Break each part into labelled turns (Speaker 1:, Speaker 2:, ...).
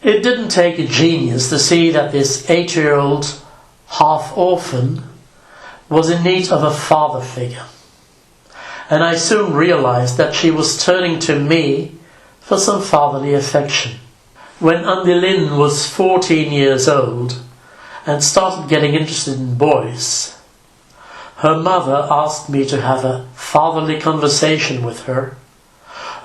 Speaker 1: It didn't take a genius to see that this 8-year-old half-orphan was in need of a father figure, and I soon realized that she was turning to me for some fatherly affection. When Andelin was 14 years old and started getting interested in boys, her mother asked me to have a fatherly conversation with her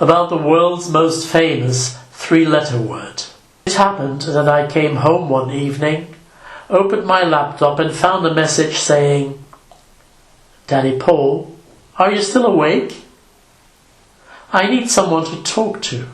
Speaker 1: about the world's most famous 3-letter word. It happened that I came home one evening, opened my laptop and found a message saying, "Daddy Paul, are you still awake? I need someone to talk to."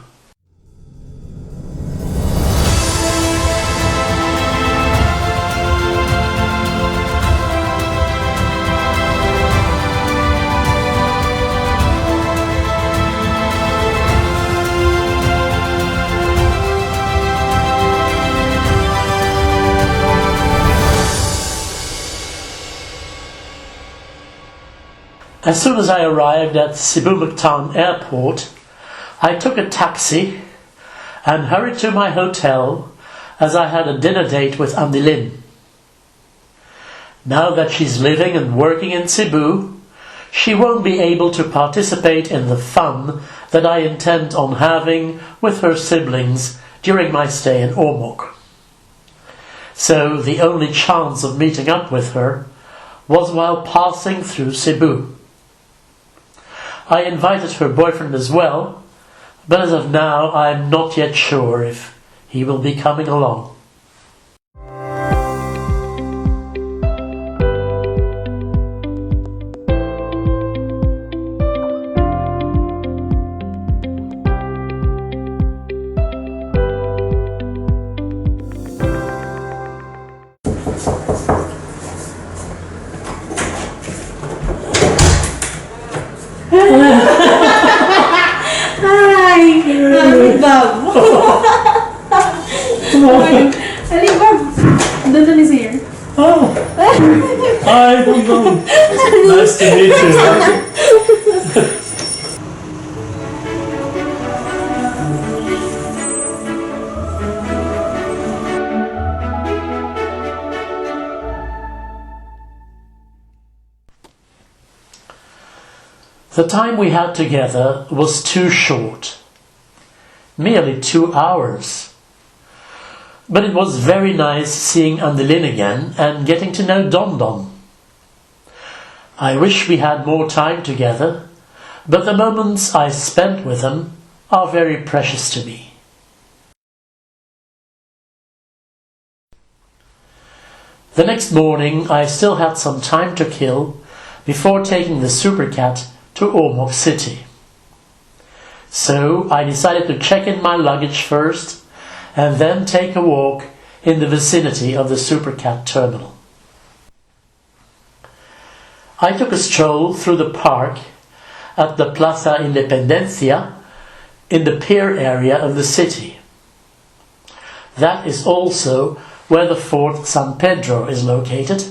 Speaker 1: As soon as I arrived at Cebu airport, I took a taxi and hurried to my hotel as I had a dinner date with Andelin. Now that she's living and working in Cebu, she won't be able to participate in the fun that I intend on having with her siblings during my stay in Ormoc. So the only chance of meeting up with her was while passing through Cebu. I invited her boyfriend as well, but as of now I'm not yet sure if he will be coming along.
Speaker 2: Alibab, doon is here.
Speaker 1: Oh, hi, hello. Nice to meet you. The time we had together was too short, merely 2 hours. But it was very nice seeing Andelin again and getting to know Don Don. I wish we had more time together, but the moments I spent with them are very precious to me. The next morning I still had some time to kill before taking the Supercat to Ormoc City. So I decided to check in my luggage first and then take a walk in the vicinity of the Supercat terminal. I took a stroll through the park at the Plaza Independencia in the pier area of the city. That is also where the Fort San Pedro is located,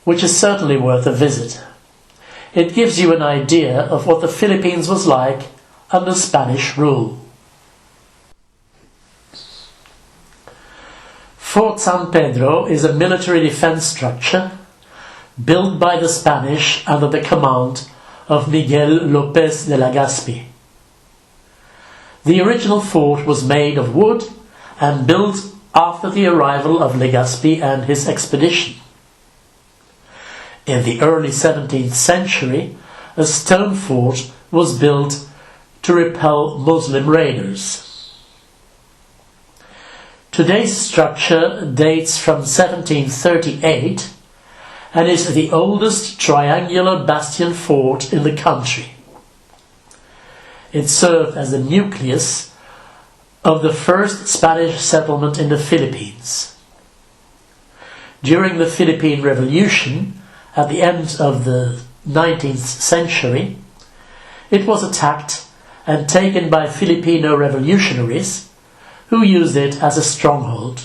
Speaker 1: which is certainly worth a visit. It gives you an idea of what the Philippines was like under Spanish rule. Fort San Pedro is a military defense structure built by the Spanish under the command of Miguel López de Legazpi. The original fort was made of wood and built after the arrival of Legazpi and his expedition. In the early 17th century, a stone fort was built to repel Muslim raiders. Today's structure dates from 1738 and is the oldest triangular bastion fort in the country. It served as the nucleus of the first Spanish settlement in the Philippines. During the Philippine Revolution, at the end of the 19th century, it was attacked and taken by Filipino revolutionaries who used it as a stronghold.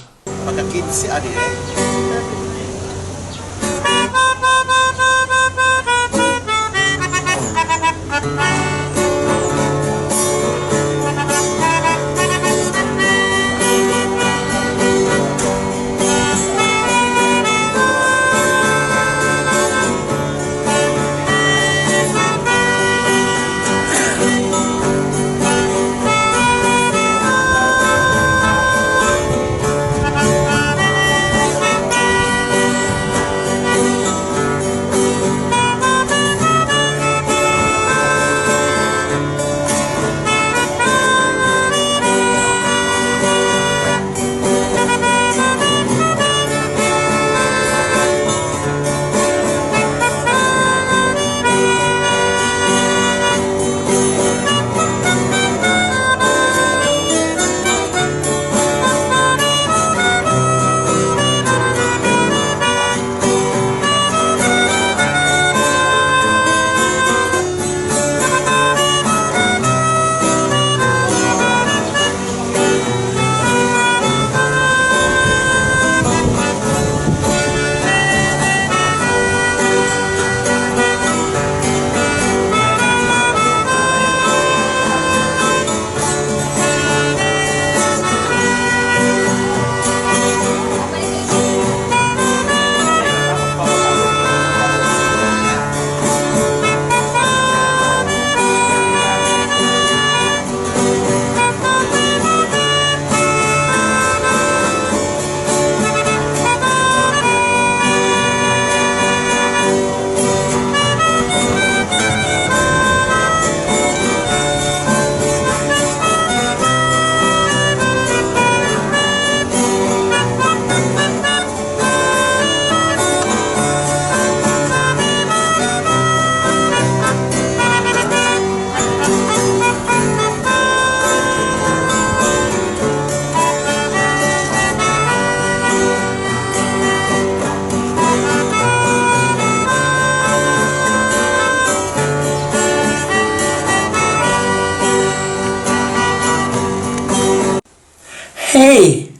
Speaker 1: Hey,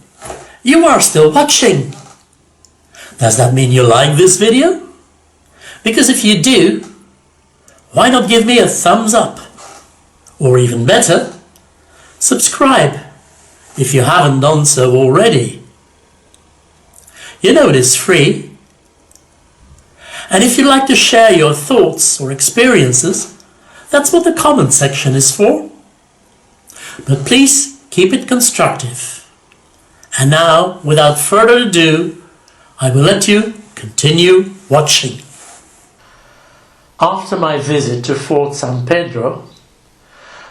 Speaker 1: you are still watching. Does that mean you like this video? Because if you do, why not give me a thumbs up? Or even better, subscribe if you haven't done so already. You know it is free. And if you'd like to share your thoughts or experiences, that's what the comment section is for. But please keep it constructive. And now, without further ado, I will let you continue watching. After my visit to Fort San Pedro,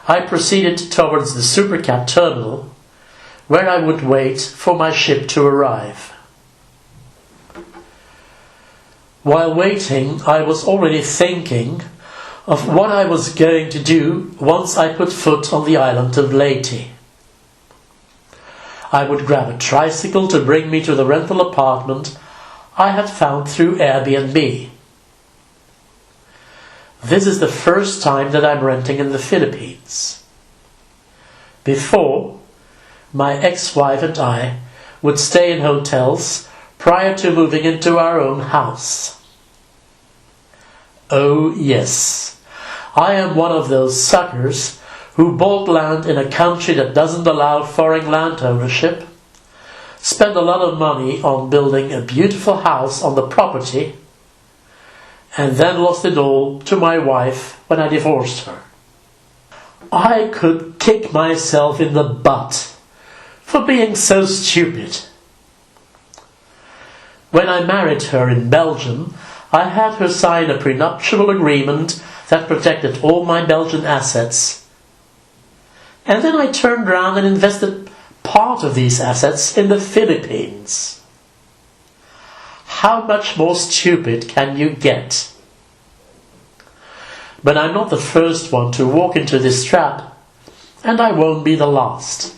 Speaker 1: I proceeded towards the Supercat terminal, where I would wait for my ship to arrive. While waiting, I was already thinking of what I was going to do once I put foot on the island of Leyte. I would grab a tricycle to bring me to the rental apartment I had found through Airbnb. This is the first time that I'm renting in the Philippines. Before, my ex-wife and I would stay in hotels prior to moving into our own house. Oh yes, I am one of those suckers who bought land in a country that doesn't allow foreign land ownership, spent a lot of money on building a beautiful house on the property, and then lost it all to my wife when I divorced her. I could kick myself in the butt for being so stupid. When I married her in Belgium, I had her sign a prenuptial agreement that protected all my Belgian assets. And then I turned around and invested part of these assets in the Philippines. How much more stupid can you get? But I'm not the first one to walk into this trap, and I won't be the last.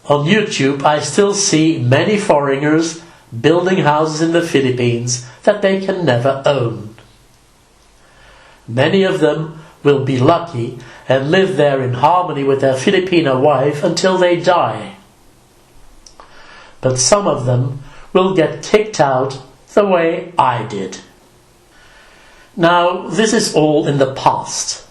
Speaker 1: On YouTube, I still see many foreigners building houses in the Philippines that they can never own. Many of them will be lucky and live there in harmony with their Filipina wife until they die. But some of them will get kicked out the way I did. Now, this is all in the past.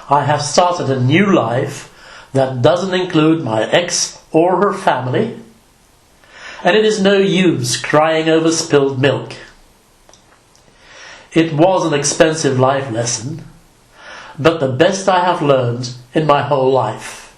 Speaker 1: I have started a new life that doesn't include my ex or her family, and it is no use crying over spilled milk. It was an expensive life lesson, but the best I have learned in my whole life.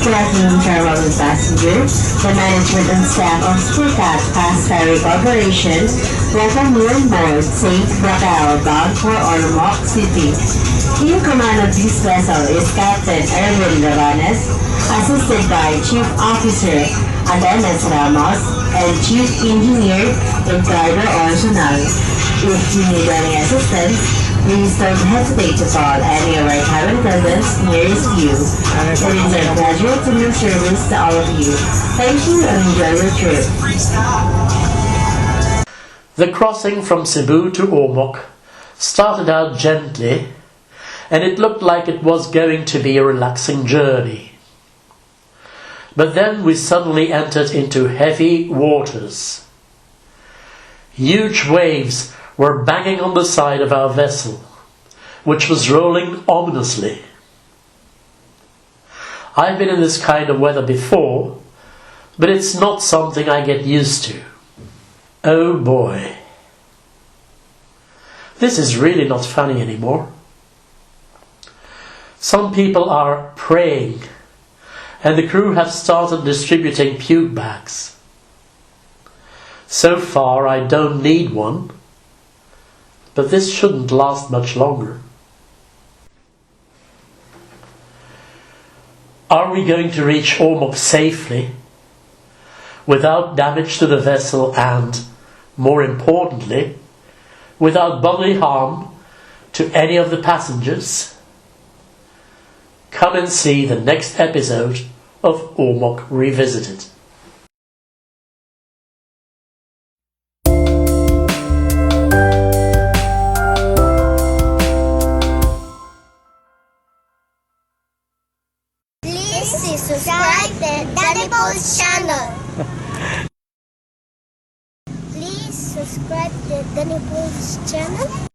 Speaker 3: Good afternoon, travelers and passengers. The management and staff of Supercat Fast Ferry Corporation welcome you on board St. Rafael bound for Ormoc City. In command of this vessel is Captain Erwin Ravanes, assisted by Chief Officer Adenes Ramos and Chief Engineer Ricardo Orsonal. If you need any assistance, please don't hesitate to call any of our cabin attendants nearest you. It is our pleasure to be of service to all of you. Thank you and enjoy your trip.
Speaker 1: The crossing from Cebu to Ormoc started out gently, and it looked like it was going to be a relaxing journey. But then we suddenly entered into heavy waters. Huge waves were banging on the side of our vessel, which was rolling ominously. I've been in this kind of weather before, but it's not something I get used to. Oh boy. This is really not funny anymore. Some people are praying, and the crew have started distributing puke bags. So far I don't need one, but this shouldn't last much longer. Are we going to reach Ormoc safely, without damage to the vessel and, more importantly, without bodily harm to any of the passengers? Come and see the next episode of Ormoc Revisited.
Speaker 4: Nipples channel. Please subscribe to the Nipples channel.